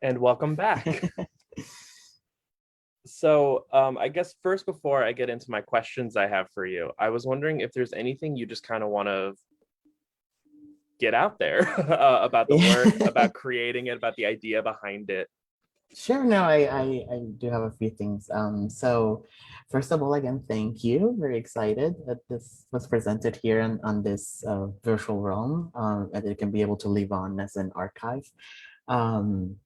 And welcome back. So I guess first, before I get into my questions I have for you, I was wondering if there's anything you just kind of want to get out there about the Yeah. work, about creating it, about the idea behind it. Sure. No, I do have a few things. So first of all, again, thank you. Very excited that this was presented here on this virtual realm, and it can be able to live on as an archive. Um,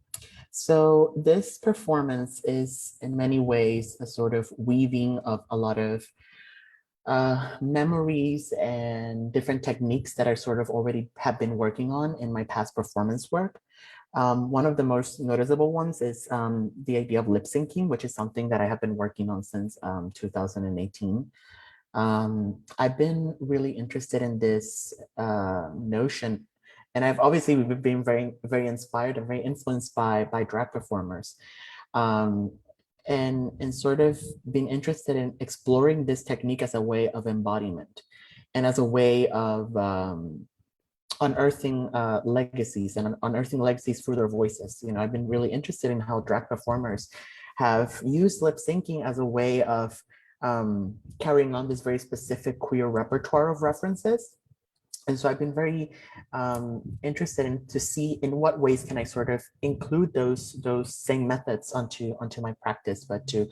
so this performance is in many ways a sort of weaving of a lot of memories and different techniques that I sort of already have been working on in my past performance work. One of the most noticeable ones is the idea of lip syncing, which is something that I have been working on since 2018. I've been really interested in this notion, and I've obviously been very inspired and very influenced by drag performers. Um, and sort of being interested in exploring this technique as a way of embodiment and as a way of unearthing legacies and unearthing legacies through their voices. You know, I've been really interested in how drag performers have used lip syncing as a way of carrying on this very specific queer repertoire of references. And so I've been very interested in to see in what ways can I sort of include those same methods onto my practice, but to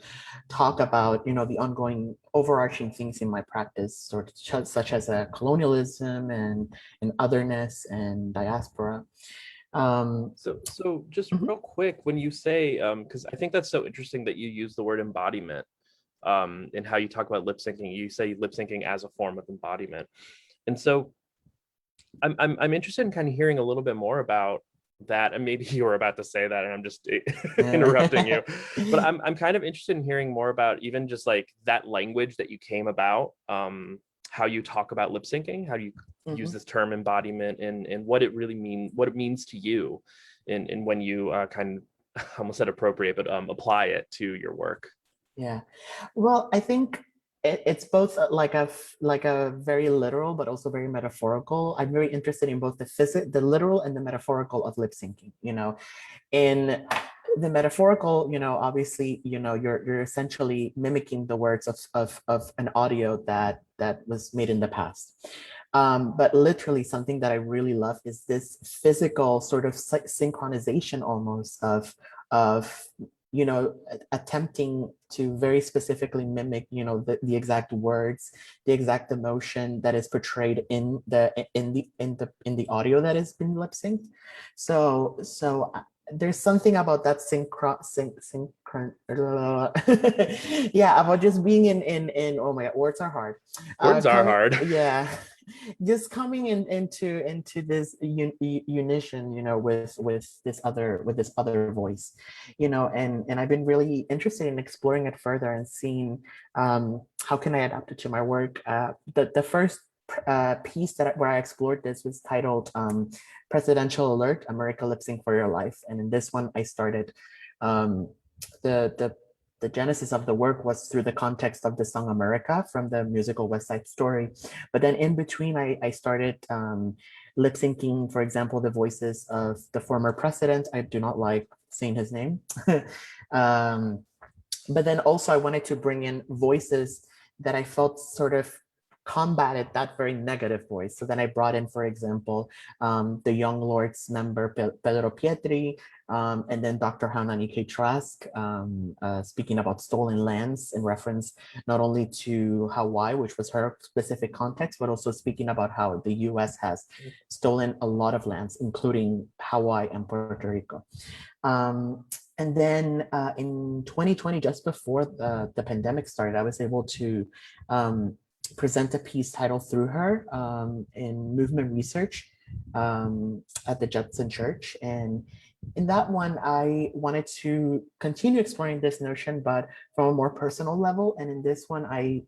talk about the ongoing overarching things in my practice, sort of such as colonialism and otherness and diaspora. So just Mhm. real quick, when you say, because I think that's so interesting that you use the word embodiment in how you talk about lip syncing. You say lip syncing as a form of embodiment, and so I'm interested in kind of hearing a little bit more about that. And maybe you were about to say that and I'm just interrupting you, but I'm kind of interested in hearing more about even just like that language that you came about, how you talk about lip syncing, how do you use Mhm. this term embodiment, and what it really what it means to you, and when you kind of I almost said appropriate, but apply it to your work. Yeah. Well, I think it's both like a very literal but also very metaphorical. I'm very interested in both the literal and the metaphorical of lip syncing. In the metaphorical, obviously, you're essentially mimicking the words of an audio that was made in the past. But literally, something that I really love is this physical sort of synchronization almost of attempting to very specifically mimic, the exact words, the exact emotion that is portrayed in the audio that has been lip synced. So there's something about that yeah, about just being in oh my God, words are hard. Words are Coming, hard. yeah, just coming into this unison, with this other voice, and I've been really interested in exploring it further and seeing how can I adapt it to my work. The first piece where I explored this was titled Presidential Alert: America Lip Sync for Your Life, and in this one I started um, the the genesis of the work was through the context of the song America from the musical West Side Story. But then in between, I started lip syncing, for example, the voices of the former president. I do not like saying his name. um, but then also, I wanted to bring in voices that I felt sort of combated that very negative voice. So then I brought in, for example, the Young Lords member Pedro Pietri, and then Dr. Hanani K. Trask, speaking about stolen lands in reference not only to Hawaii, which was her specific context, but also speaking about how the US has stolen a lot of lands, including Hawaii and Puerto Rico. Um, and then in 2020, just before the pandemic started, I was able to present a piece titled Through Her in movement research at the Judson Church. And in that one, I wanted to continue exploring this notion, but from a more personal level. And in this one, I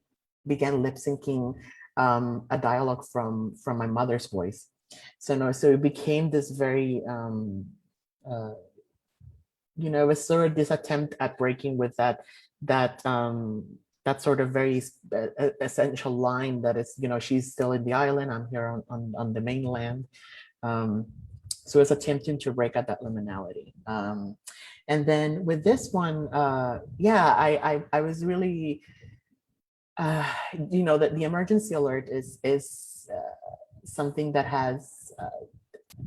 began lip syncing a dialogue from my mother's voice. So it became this very uh, it was sort of this attempt at breaking with that sort of very essential line that is, she's still in the island, I'm here on the mainland. um So it's attempting to break out that liminality. And then with this one, yeah, I was really, that the emergency alert is something that has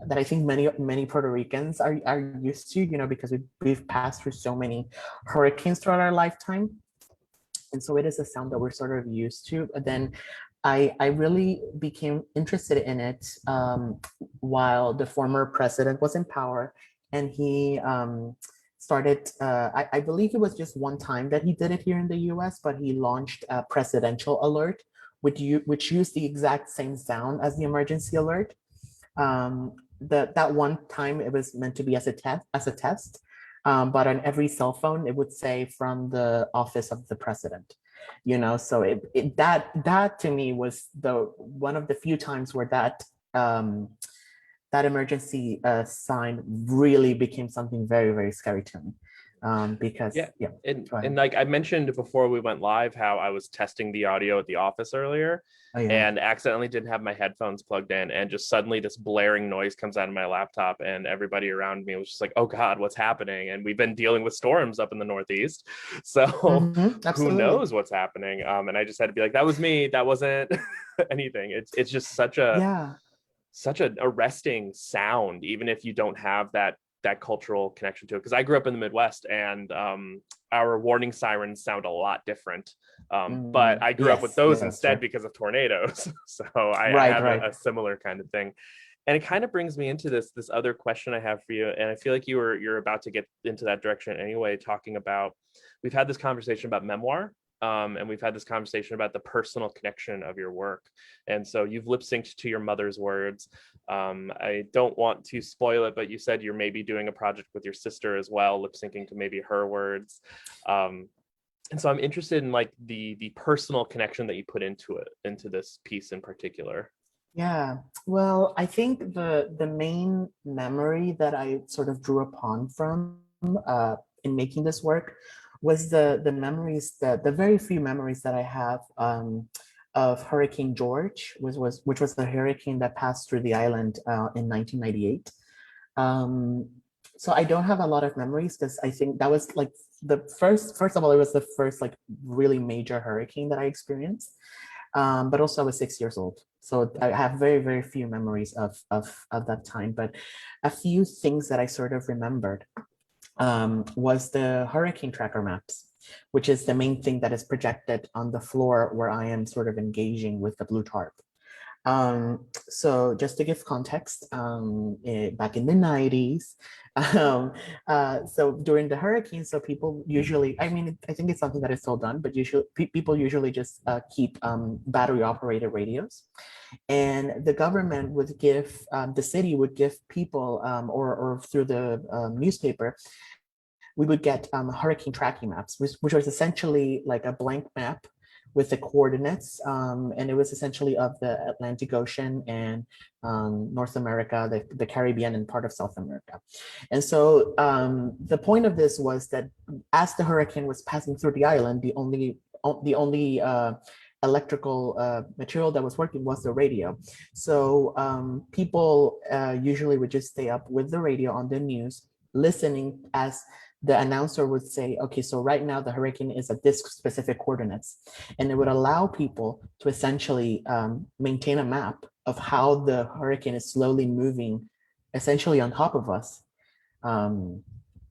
that I think many Puerto Ricans are used to, because we've passed through so many hurricanes throughout our lifetime, and so it is a sound that we're sort of used to. But then I really became interested in it while the former president was in power, and he started. I believe it was just one time that he did it here in the U.S., but he launched a presidential alert, which used the exact same sound as the emergency alert. That one time it was meant to be as a test, but on every cell phone it would say from the office of the president. So that to me was the one of the few times where that emergency sign really became something very, very scary to me. Because Yeah. yeah, And like I mentioned before we went live, how I was testing the audio at the office earlier oh yeah. and accidentally didn't have my headphones plugged in, and just suddenly this blaring noise comes out of my laptop, and everybody around me was just like, oh God, what's happening? And we've been dealing with storms up in the Northeast, so who Absolutely. knows what's happening. And I just had to be like, that was me, that wasn't anything. It's just Yeah. such an arresting sound, even if you don't have that cultural connection to it. Because I grew up in the Midwest, and our warning sirens sound a lot different. But I grew up with Yes, those yes, that's instead true. because of tornadoes. So I Right, have right. a similar kind of thing. And it kind of brings me into this other question I have for you. And I feel like you're about to get into that direction anyway, talking about, we've had this conversation about memoir. And we've had this conversation about the personal connection of your work. And so you've lip synced to your mother's words. I don't want to spoil it, but you said you're maybe doing a project with your sister as well, lip syncing to maybe her words. And so I'm interested in like the personal connection that you put into this piece in particular. Yeah. Well, I think the main memory that I sort of drew upon from in making this work was the memories, that the very few memories that I have of Hurricane George, which was the hurricane that passed through the island in 1998. Um, so I don't have a lot of memories because I think that was like the first of all, it was the first like really major hurricane that I experienced. But also I was 6 years old. So I have very, very few memories of that time. But a few things that I sort of remembered was the hurricane tracker maps, which is the main thing that is projected on the floor where I am sort of engaging with the blue tarp. So just to give context, back in the 90s, so during the hurricane, so people usually, I mean, I think it's something that is still done, but usually people usually just keep battery operated radios. And the government would give, the city would give people, or through the newspaper, we would get hurricane tracking maps, which was essentially like a blank map with the coordinates. And it was essentially of the Atlantic Ocean and North America, the Caribbean, and part of South America. And so the point of this was that as the hurricane was passing through the island, the only electrical material that was working was the radio. So people usually would just stay up with the radio on the news, listening as the announcer would say, okay, so right now the hurricane is at this specific coordinates. And it would allow people to essentially maintain a map of how the hurricane is slowly moving essentially on top of us.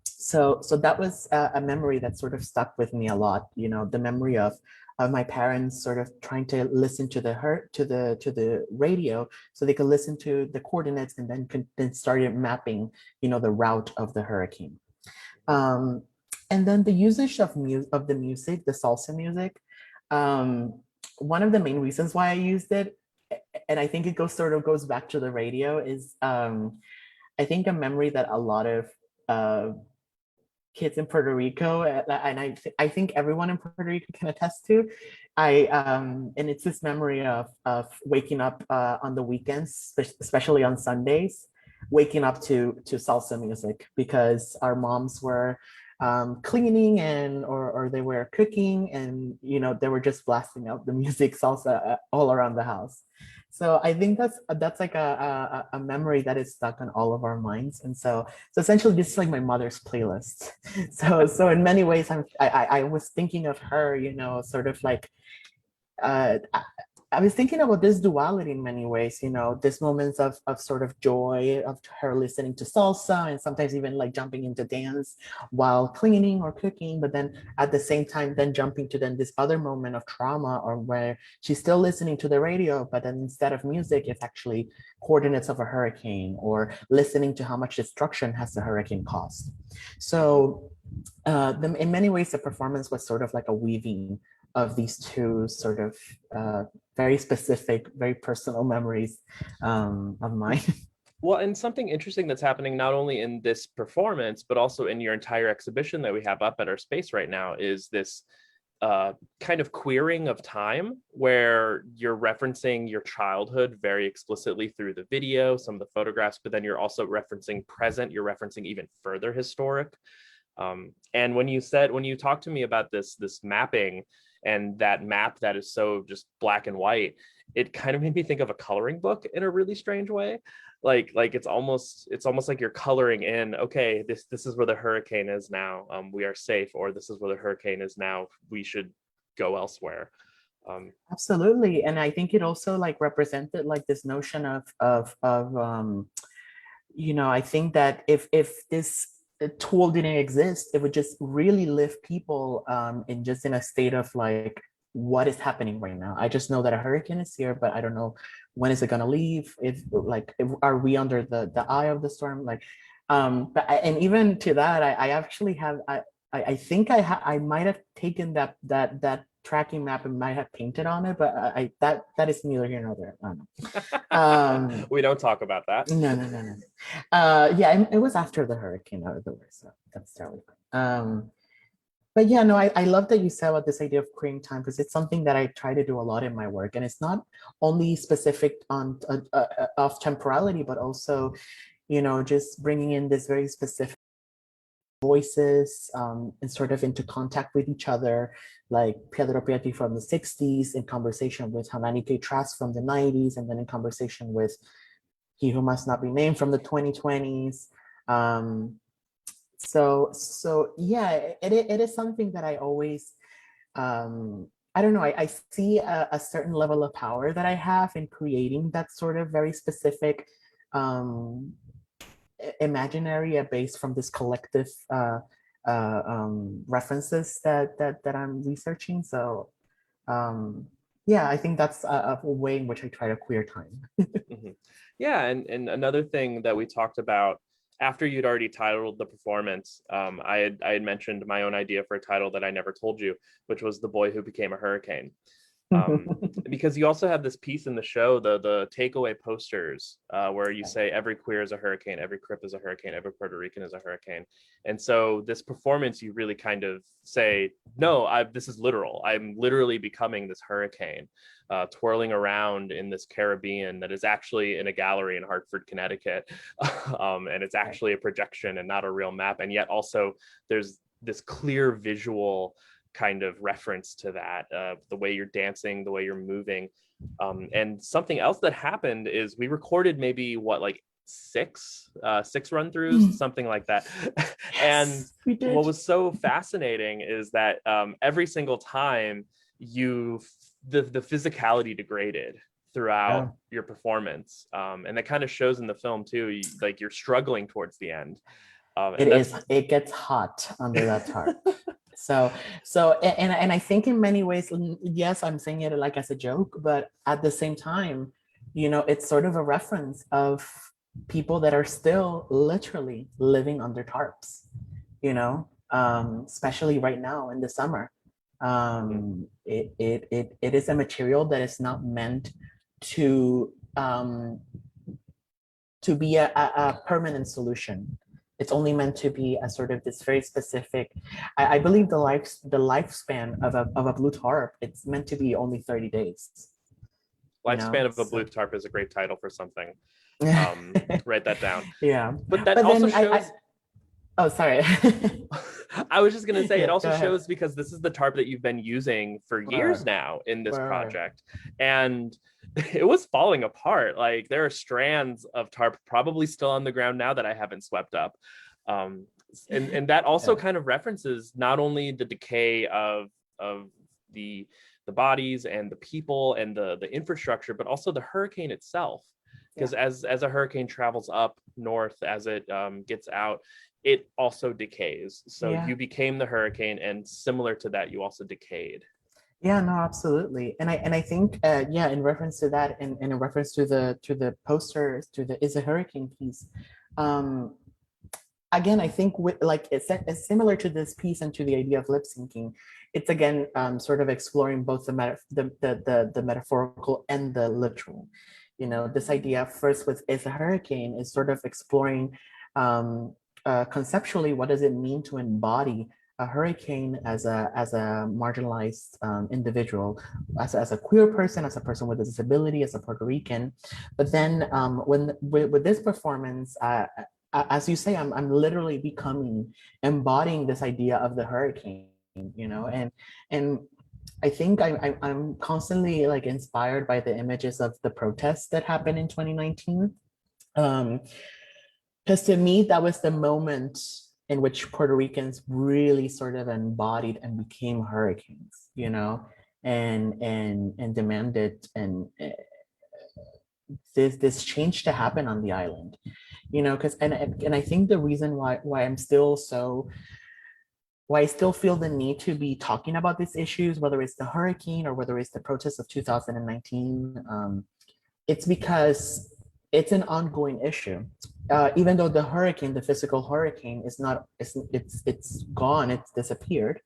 So that was a memory that sort of stuck with me a lot, the memory of my parents sort of trying to listen to the radio so they could listen to the coordinates and then started mapping, the route of the hurricane. Um, and then the usage of the music, the salsa music. One of the main reasons why I used it, and I think it goes back to the radio, is I think a memory that a lot of uh, kids in Puerto Rico, and I think everyone in Puerto Rico can attest to. And it's this memory of waking up on the weekends, especially on Sundays, waking up to salsa music because our moms were cleaning or they were cooking, and they were just blasting out the music salsa all around the house. So I think that's like a memory that is stuck on all of our minds. And so essentially this is like my mother's playlist. So in many ways I was thinking of her, you know, sort of like I was thinking about this duality in many ways, you know, this moments of sort of joy of her listening to salsa and sometimes even like jumping into dance while cleaning or cooking, but then at the same time, then jumping to then this other moment of trauma or where she's still listening to the radio, but then instead of music, it's actually coordinates of a hurricane or listening to how much destruction has the hurricane caused. So in many ways, the performance was sort of like a weaving of these two sort of very specific, very personal memories of mine. Well, and something interesting that's happening not only in this performance, but also in your entire exhibition that we have up at our space right now is this kind of queering of time where you're referencing your childhood very explicitly through the video, some of the photographs, but then you're also referencing present, you're referencing even further historic. And when you talked to me about this mapping and that map that is so just black and white, it kind of made me think of a coloring book in a really strange way. Like it's almost like you're coloring in, okay, this is where the hurricane is now, we are safe, or this is where the hurricane is now, we should go elsewhere. Absolutely. And I think it also like represented like this notion of you know, I think that if this tool didn't exist, it would just really lift people in a state of like, what is happening right now? I just know that a hurricane is here, but I don't know when is it gonna leave? Are we under the eye of the storm? Like, and even to that, I actually have I think I might have taken that tracking map and might have painted on it, but that is neither here nor there. I don't know. We don't talk about that. No. Yeah, it was after the hurricane out of the way, so that's totally fine. But yeah, no, I love that you said about this idea of queering time because it's something that I try to do a lot in my work, and it's not only specific on of temporality, but also, you know, just bringing in this very specific voices and sort of into contact with each other, like Pedro Piatti from the 60s in conversation with Hanani K. Trask from the 90s, and then in conversation with He Who Must Not Be Named from the 2020s. So yeah, it is something that I always, I don't know, I see a certain level of power that I have in creating that sort of very specific imaginary based from this collective references that I'm researching. So yeah, I think that's a way in which I try to queer time. Mm-hmm. Yeah, and another thing that we talked about after you'd already titled the performance, I had mentioned my own idea for a title that I never told you, which was The Boy Who Became a Hurricane. Because you also have this piece in the show, the takeaway posters, where you say every queer is a hurricane, every Crip is a hurricane, every Puerto Rican is a hurricane. And so this performance, you really kind of say, no, this is literal. I'm literally becoming this hurricane, twirling around in this Caribbean that is actually in a gallery in Hartford, Connecticut. And it's actually a projection and not a real map. And yet also there's this clear visual kind of reference to that, the way you're dancing, the way you're moving. And something else that happened is we recorded maybe like six run-throughs, something like that. And what was so fascinating is that every single time the physicality degraded throughout your performance, and that kind of shows in the film too. Like you're struggling towards the end. It gets hot under that tarp. So and I think in many ways, yes, I'm saying it like as a joke, but at the same time, you know, it's sort of a reference of people that are still literally living under tarps, you know, especially right now in the summer. It is a material that is not meant to be a permanent solution. It's only meant to be a sort of this very specific. I believe the lifespan of a blue tarp, it's meant to be only 30 days. Lifespan of a blue tarp is a great title for something. Write that down. Yeah, but that also shows. Oh, sorry. I was just gonna say, it also shows because this is the tarp that you've been using for years now in this project, and it was falling apart. Like there are strands of tarp probably still on the ground now that I haven't swept up. Um, and that also Yeah. kind of references not only the decay of the the bodies and the people and the infrastructure, but also the hurricane itself. Yeah. Because as a hurricane travels up north, as it gets out, it also decays. So Yeah. you became the hurricane, and similar to that, you also decayed. Yeah, no, absolutely. And I think yeah, in reference to that and in reference to the posters, to the Is a Hurricane piece, um, again, I think with like it's similar to this piece and to the idea of lip syncing. It's again sort of exploring both the metaphorical and the literal. You know, this idea first with Is a Hurricane is sort of exploring conceptually what does it mean to embody a hurricane as a marginalized individual, as a queer person, as a person with a disability, as a Puerto Rican. But then when with this performance, as you say, I'm literally becoming embodying this idea of the hurricane, you know, and I think I'm constantly like inspired by the images of the protests that happened in 2019. Because to me, that was the moment in which Puerto Ricans really sort of embodied and became hurricanes, you know, and demanded and this change to happen on the island, you know, because and I think the reason why I'm still so why I still feel the need to be talking about these issues, whether it's the hurricane or whether it's the protests of 2019, it's because it's an ongoing issue. Even though the hurricane, the physical hurricane, is not, it's gone, it's disappeared.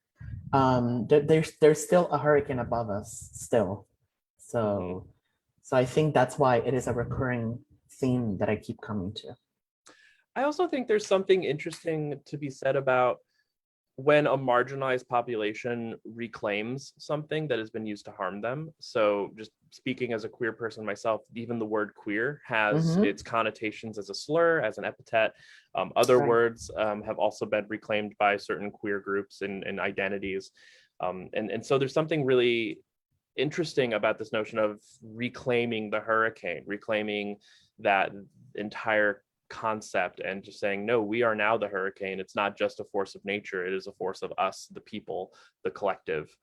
There's still a hurricane above us still. Mhm. So, so I think that's why it is a recurring theme that I keep coming to. I also think there's something interesting to be said about when a marginalized population reclaims something that has been used to harm them. So, just speaking as a queer person myself, even the word queer has Mm-hmm. its connotations as a slur, as an epithet. Other Right. words have also been reclaimed by certain queer groups and identities. And so, there's something really interesting about this notion of reclaiming the hurricane, reclaiming that entire concept and just saying, no, we are now the hurricane. It's not just a force of nature, it is a force of us, the people, the collective.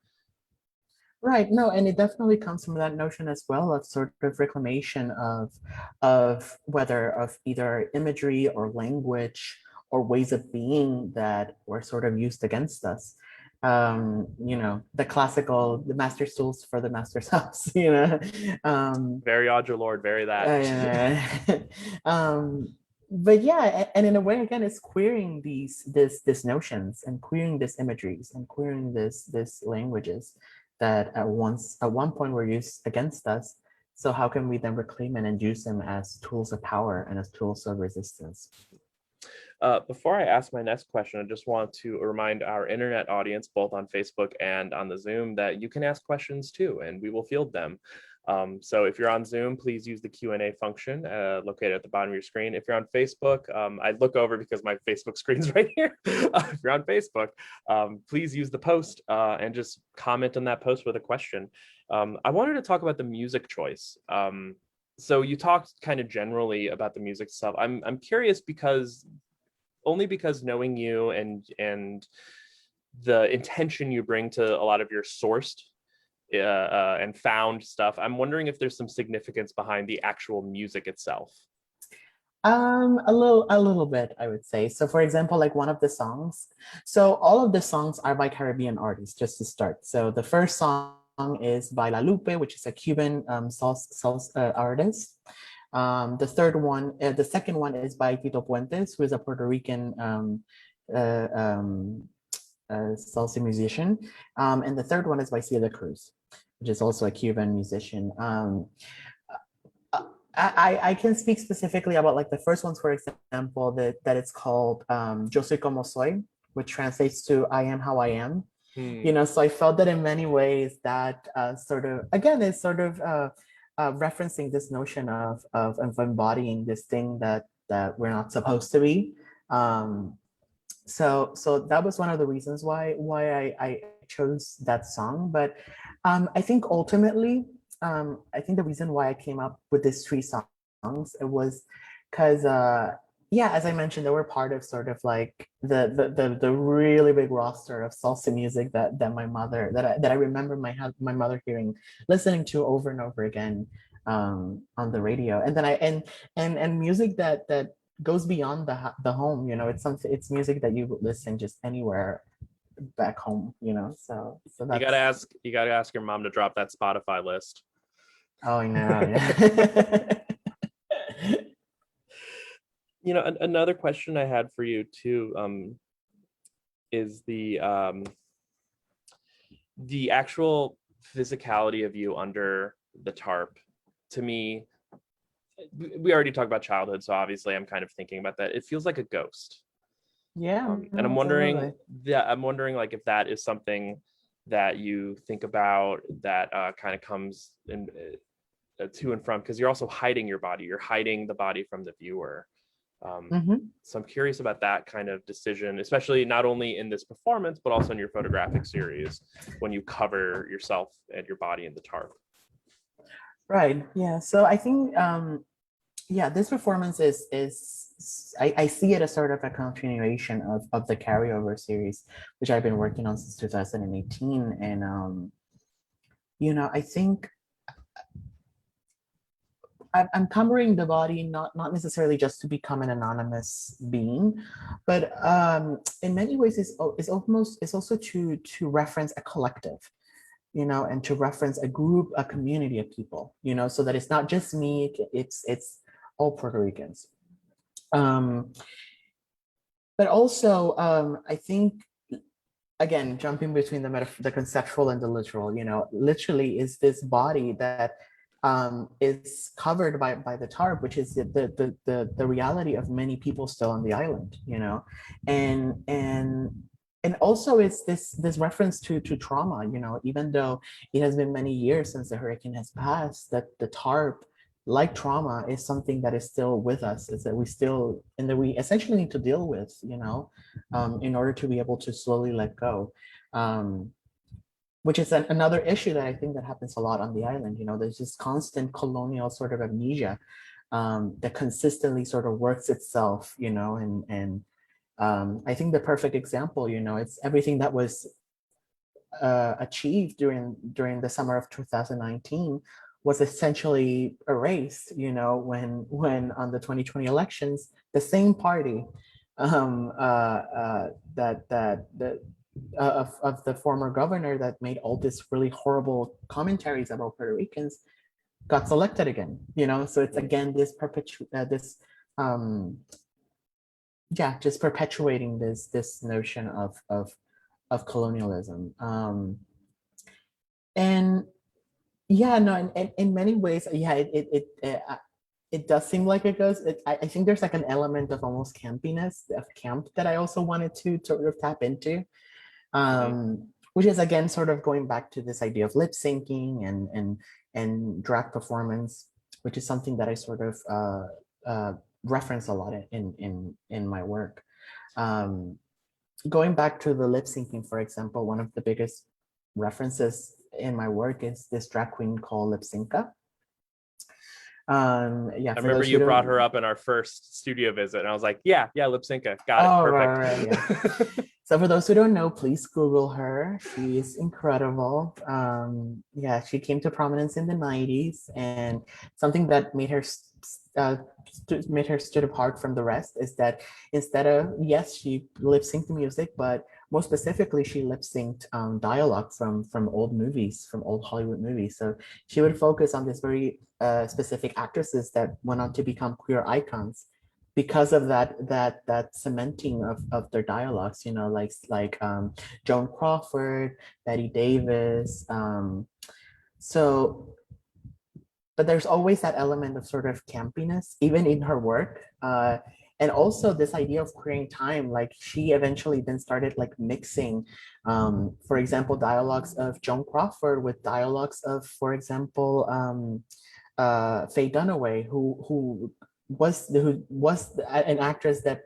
Right. No, and it definitely comes from that notion as well of sort of reclamation of whether of either imagery or language or ways of being that were sort of used against us. You know, the classical, the master's tools for the master's house, you know. Um, Very odd, your lord, very that. uh, um, but yeah, and in a way, again, it's queering this notions and queering these imageries and queering this languages that at one point were used against us. So how can we then reclaim it and use them as tools of power and as tools of resistance? Before I ask my next question, I just want to remind our internet audience, both on Facebook and on the Zoom, that you can ask questions too, and we will field them. So if you're on Zoom, please use the Q&A function located at the bottom of your screen. If you're on Facebook, I look over because my Facebook screen's right here. If you're on Facebook, please use the post and just comment on that post with a question. I wanted to talk about the music choice. So you talked kind of generally about the music stuff. I'm curious because only because knowing you and the intention you bring to a lot of your sourced and found stuff, I'm wondering if there's some significance behind the actual music itself. A little bit, I would say. So, for example, like one of the songs. So, all of the songs are by Caribbean artists, just to start. So, the first song is by La Lupe, which is a Cuban salsa artist. The second one is by Tito Puentes, who is a Puerto Rican uh, um, salsa musician. And the third one is by Celia Cruz, which is also a Cuban musician. I can speak specifically about like the first ones, for example, that it's called Yo Soy Como Soy, which translates to I am how I am. You Hmm. know, so I felt that in many ways that sort of, again, is sort of referencing this notion of embodying this thing that we're not supposed to be. Um, so that was one of the reasons why I chose that song. But I think ultimately I think the reason why I came up with these three songs, it was because yeah, as I mentioned, they were part of sort of like the really big roster of salsa music that my mother that I remember my mother listening to over and over again on the radio. And then and music that goes beyond the home, you know, it's music that you would listen just anywhere back home, you know. So You gotta that's ask. You gotta ask your mom to drop that Spotify list. oh I know, yeah. You know, another question I had for you too, is the actual physicality of you under the tarp. To me, we already talked about childhood, so obviously I'm kind of thinking about that. It feels like a ghost. Yeah, And no, totally. I'm wondering like if that is something that you think about that kind of comes in to and from, because you're also hiding your body, you're hiding the body from the viewer. Hmm. So I'm curious about that kind of decision, especially not only in this performance but also in your photographic series when you cover yourself and your body in the tarp. Right. Yeah. So I think yeah, this performance is I see it as sort of a continuation of the carryover series, which I've been working on since 2018. And you know, I think I'm covering the body not necessarily just to become an anonymous being, but in many ways it's also to reference a collective, you know, and to reference a group, a community of people, you know, so that it's not just me, it's all Puerto Ricans. Um, but also, I think again, jumping between the conceptual and the literal, you know, literally is this body that is covered by the tarp, which is the reality of many people still on the island, you know, and and and also it's this reference to trauma, you know, even though it has been many years since the hurricane has passed, that the tarp, like trauma, is something that is still with us, is that we still and that we essentially need to deal with, you know, in order to be able to slowly let go. Um, which is another issue that I think that happens a lot on the island. You know, there's this constant colonial sort of amnesia that consistently sort of works itself, you know, and I think the perfect example, you know, it's everything that was achieved during the summer of 2019 was essentially erased, you know, when on the 2020 elections, the same party that of the former governor that made all this really horrible commentaries about Puerto Ricans got selected again, you know. So it's again this um yeah, just perpetuating this notion of colonialism. And yeah, no, in many ways, yeah, it does seem like it goes. I think there's like an element of almost campiness, of camp, that I also wanted to sort of tap into, Mm-hmm. which is again sort of going back to this idea of lip syncing and drag performance, which is something that I sort of reference a lot in my work. Um, Going back to the lip syncing, for example, one of the biggest references in my work is this drag queen called Lip Synca. Yeah, I for remember those who you brought her don't, up in our first studio visit, and I was like, "Yeah, yeah, lip synca, got it, oh, perfect." right, yeah. So for those who don't know, please Google her. She is incredible. Yeah, she came to prominence in the 90s, and something that uh, made her stood apart from the rest is that instead of, yes, she lip synced the music, but more specifically, she lip synced dialogue from old movies, from old Hollywood movies. So she would focus on this very specific actresses that went on to become queer icons because of that cementing of their dialogues, you know, like Joan Crawford, Betty Davis. So but there's always that element of sort of campiness even in her work, and also this idea of queering time. Like she eventually then started like mixing, for example, dialogues of Joan Crawford with dialogues of, for example, Faye Dunaway, who was an actress that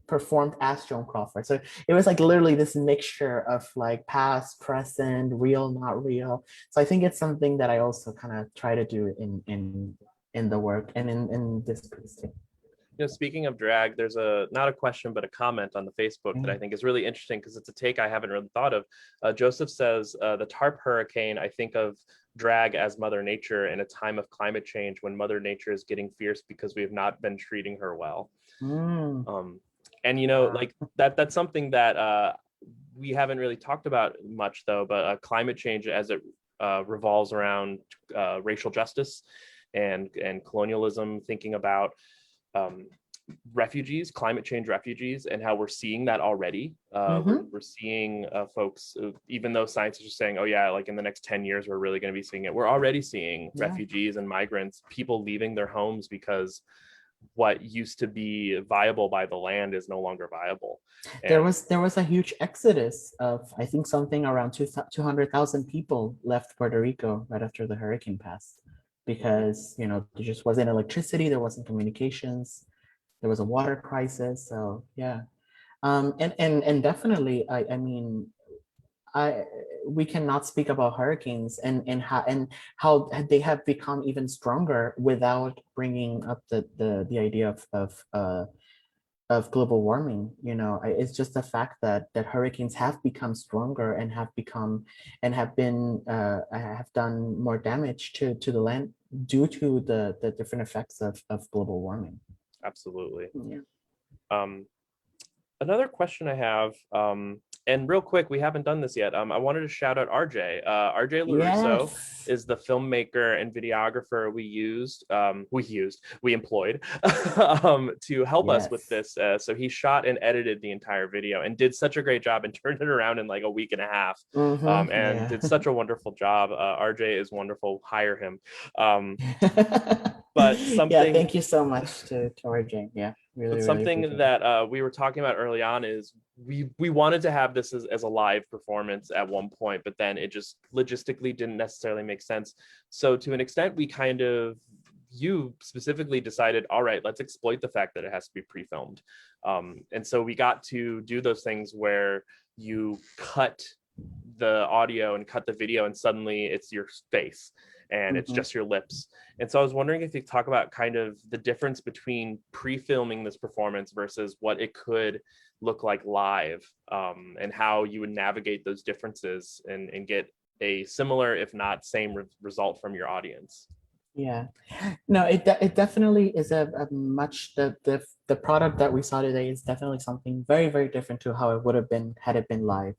performed as Joan Crawford. So it was like literally this mixture of like past, present, real, not real. So I think it's something that I also kind of try to do in the work and in this piece too. You know, speaking of drag, there's a not a question but a comment on the Facebook that I think is really interesting because it's a take I haven't really thought of. Joseph says the tarp hurricane. I think of drag as Mother Nature in a time of climate change when Mother Nature is getting fierce because we have not been treating her well. And you know, like that's something that we haven't really talked about much though. But climate change, as it revolves around racial justice and colonialism, thinking about refugees, climate change refugees, and how we're seeing that already. We're seeing folks, even though scientists are saying, oh yeah, like in the next 10 years, we're really going to be seeing it. We're already seeing refugees and migrants, people leaving their homes because what used to be viable by the land is no longer viable. And there was a huge exodus of, I think, something around 200,000 people left Puerto Rico right after the hurricane passed, because you know there just wasn't electricity, there wasn't communications, there was a water crisis. So yeah, and definitely, I mean, we cannot speak about hurricanes and how they have become even stronger without bringing up the idea of global warming. You know, it's just the fact that hurricanes have become stronger and have become and have been have done more damage to the land due to the different effects of global warming. absolutely. Yeah. Another question I have, and real quick, we haven't done this yet. I wanted to shout out RJ. RJ LaRusso Yes. is the filmmaker and videographer we employed to help us with Yes. this. So he shot and edited the entire video and did such a great job and turned it around in like a week and a half, and Yeah. did such a wonderful job. RJ is wonderful. Hire him. But Yeah, something thank you so much to RJ. Yeah, But really something appreciate it. that we were talking about early on is we wanted to have this as a live performance at one point, but then it just logistically didn't necessarily make sense. So to an extent, we kind of, you specifically decided, all right, let's exploit the fact that it has to be pre-filmed. And so we got to do those things where you cut the audio and cut the video and suddenly it's your face and it's just your lips. And so I was wondering if you could talk about kind of the difference between pre-filming this performance versus what it could look like live, and how you would navigate those differences and get a similar, if not same result from your audience. Yeah, no, it definitely is a much the product that we saw today is definitely something very, very different to how it would have been had it been live.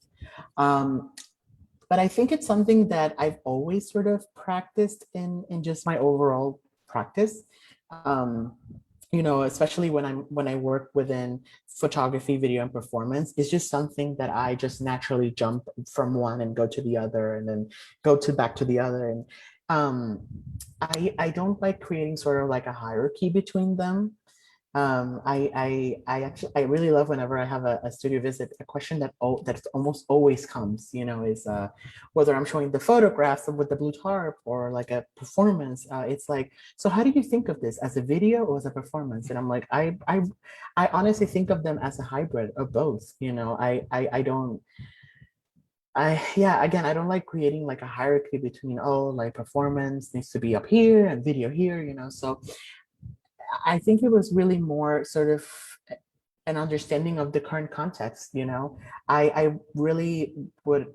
But I think it's something that I've always sort of practiced in just my overall practice. You know, especially when I work within photography, video, and performance, it's just something that I just naturally jump from one and go to the other, and then go to back to the other. And I don't like creating sort of like a hierarchy between them. I actually I really love whenever I have a studio visit. A question that almost always comes, you know, is whether I'm showing the photographs with the blue tarp or like a performance. It's like, so how do you think of this, as a video or as a performance? And I'm like, I honestly think of them as a hybrid of both. You know, I don't. Yeah, again, I don't like creating like a hierarchy between, oh, like performance needs to be up here and video here, you know. So I think it was really more sort of an understanding of the current context. You know, I really would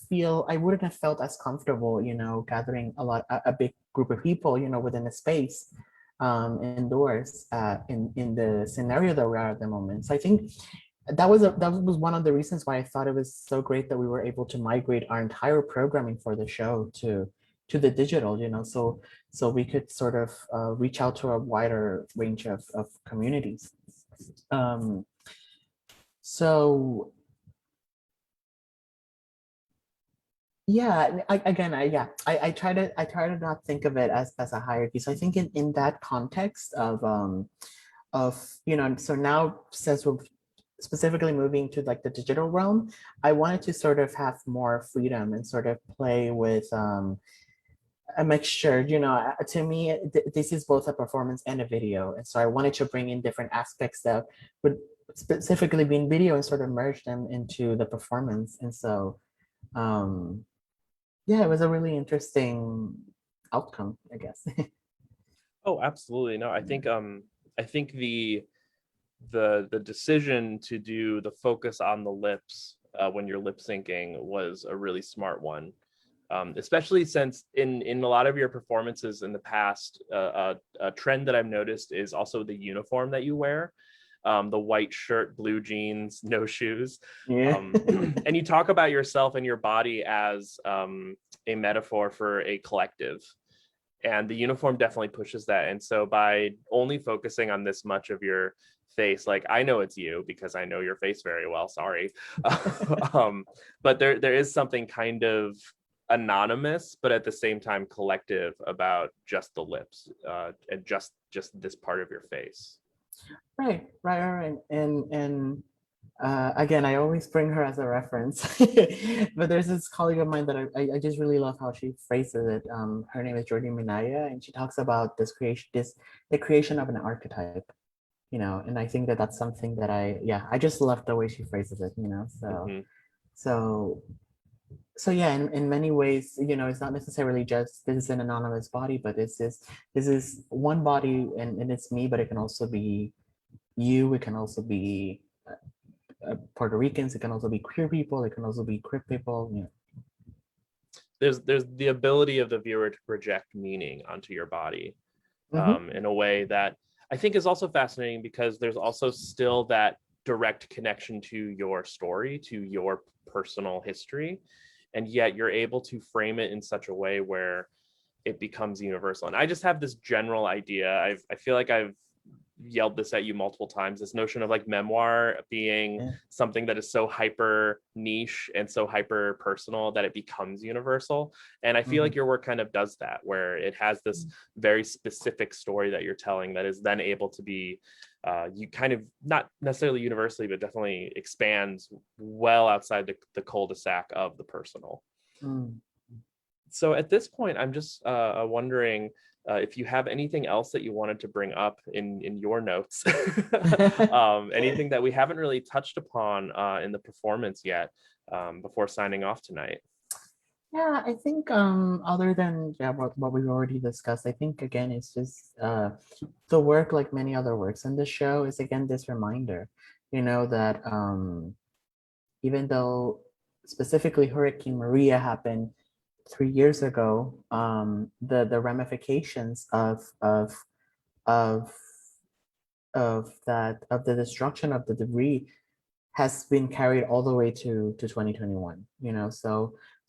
feel I wouldn't have felt as comfortable, you know, gathering a big group of people, you know, within a space, indoors, in the scenario that we're at the moment. So I think that was one of the reasons why I thought it was so great that we were able to migrate our entire programming for the show to the digital, you know, so we could sort of reach out to a wider range of communities. So yeah, I try to not think of it as a hierarchy. So I think in that context of, you know, so now since we're specifically moving to like the digital realm, I wanted to sort of have more freedom and sort of play with a mixture. You know, to me, this is both a performance and a video, and so I wanted to bring in different aspects that would specifically being video and sort of merge them into the performance. And so, um, yeah, it was a really interesting outcome, I guess. Oh, absolutely. No, I think the decision to do the focus on the lips when you're lip syncing was a really smart one. Especially since in a lot of your performances in the past, a trend that I've noticed is also the uniform that you wear, the white shirt, blue jeans, no shoes. Yeah. And you talk about yourself and your body as a metaphor for a collective. And the uniform definitely pushes that. And so by only focusing on this much of your face, like I know it's you because I know your face very well, sorry. But there is something kind of anonymous, but at the same time collective about just the lips and just this part of your face. Right. And again, I always bring her as a reference, but there's this colleague of mine that I just really love how she phrases it. Her name is Jordi Minaya, and she talks about the creation of an archetype, and I think that that's something that I just love the way she phrases it, Mm-hmm. so, so yeah, in many ways, it's not necessarily just this is an anonymous body, but this is one body and it's me, but it can also be you, it can also be Puerto Ricans, it can also be queer people, it can also be queer people. There's the ability of the viewer to project meaning onto your body Hmm. in a way that I think is also fascinating because there's also still that direct connection to your story, to your personal history, and yet you're able to frame it in such a way where it becomes universal. And I just have this general idea. I feel like I've yelled this at you multiple times, this notion of like memoir being Yeah. something that is so hyper niche and so hyper personal that it becomes universal. And I feel Hmm. like your work kind of does that, where it has this very specific story that you're telling that is then able to be you kind of not necessarily universally, but definitely expands well outside the cul-de-sac of the personal. Mm. So at this point, I'm just wondering if you have anything else that you wanted to bring up in your notes, anything that we haven't really touched upon in the performance yet before signing off tonight. Yeah, I think other than what we've already discussed, I think again it's just the work, like many other works in the show, is again this reminder, that even though specifically Hurricane Maria happened 3 years ago, the ramifications of of the destruction of the debris has been carried all the way to 2021.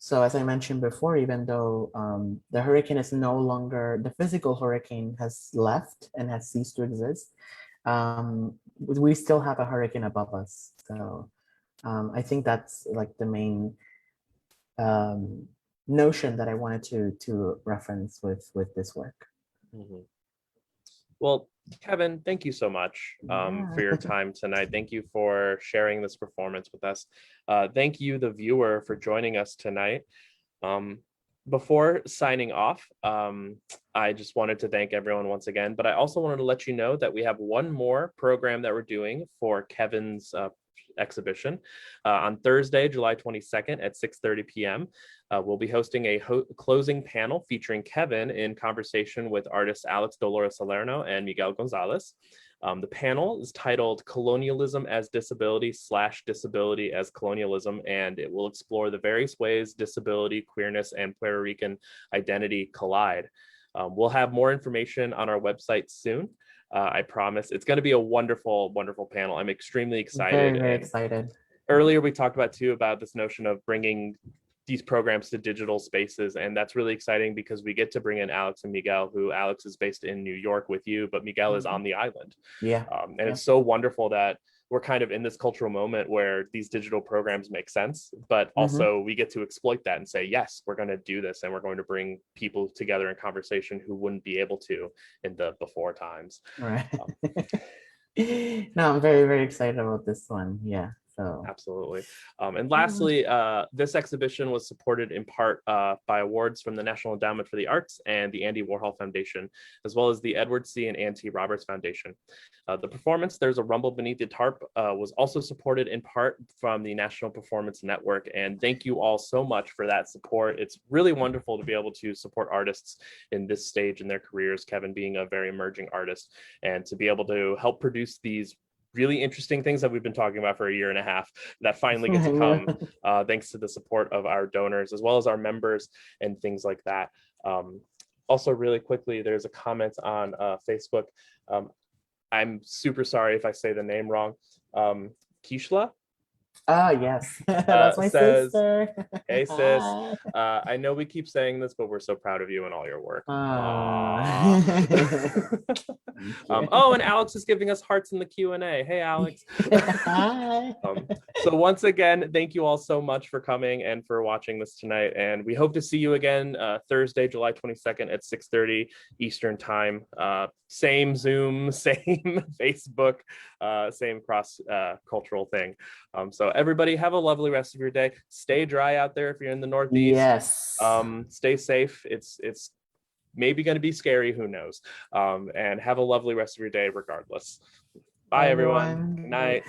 So as I mentioned before, even though the hurricane is no longer, the physical hurricane has left and has ceased to exist, we still have a hurricane above us. So I think that's like the main um, notion that I wanted to reference with this work. Mhm. Well, Kevin, thank you so much Yeah. for your time tonight. Thank you for sharing this performance with us. Thank you, the viewer, for joining us tonight. Um, Before signing off, I just wanted to thank everyone once again, but I also wanted to let you know that we have one more program that we're doing for Kevin's exhibition on Thursday, July 22nd at 6:30 p.m. We'll be hosting a closing panel featuring Kevin in conversation with artists Alex Dolores Salerno and Miguel Gonzalez. The panel is titled Colonialism as Disability / Disability as Colonialism, and it will explore the various ways disability, queerness, and Puerto Rican identity collide. We'll have more information on our website soon. I promise. It's going to be a wonderful, wonderful panel. I'm extremely excited. Very, very And excited. earlier we talked about too about this notion of bringing these programs to digital spaces, and that's really exciting because we get to bring in Alex and Miguel, who Alex is based in New York with you, but Miguel is on Mhm. the island. Yeah. And Yeah. it's so wonderful that we're kind of in this cultural moment where these digital programs make sense, but Hmm. also we get to exploit that and say, yes, we're going to do this, and we're going to bring people together in conversation who wouldn't be able to in the before times. Right. Um, No, I'm very, very excited about this one. Yeah. Oh. Absolutely. And lastly, this exhibition was supported in part by awards from the National Endowment for the Arts and the Andy Warhol Foundation, as well as the Edward C. and Ann T. Roberts Foundation. The performance, There's a Rumble Beneath the Tarp, was also supported in part from the National Performance Network. And thank you all so much for that support. It's really wonderful to be able to support artists in this stage in their careers, Kevin being a very emerging artist, and to be able to help produce these really interesting things that we've been talking about for a year and a half that finally get to come thanks to the support of our donors as well as our members and things like that. Also, really quickly, there's a comment on Facebook. I'm super sorry if I say the name wrong. Kishla Yes, that's my says, sister. "Hey sis, Hi. I know we keep saying this, but we're so proud of you and all your work." Thank you. Oh, and Alex is giving us hearts in the Q&A. Hey, Alex. Hi. So once again, thank you all so much for coming and for watching this tonight. And we hope to see you again Thursday, July 22nd at 6:30 Eastern time. Same Zoom, same Facebook, same cross cultural thing. So everybody have a lovely rest of your day. Stay dry out there if you're in the Northeast. Yes. Stay safe. It's maybe going to be scary, who knows. And have a lovely rest of your day regardless. Bye everyone. Good night.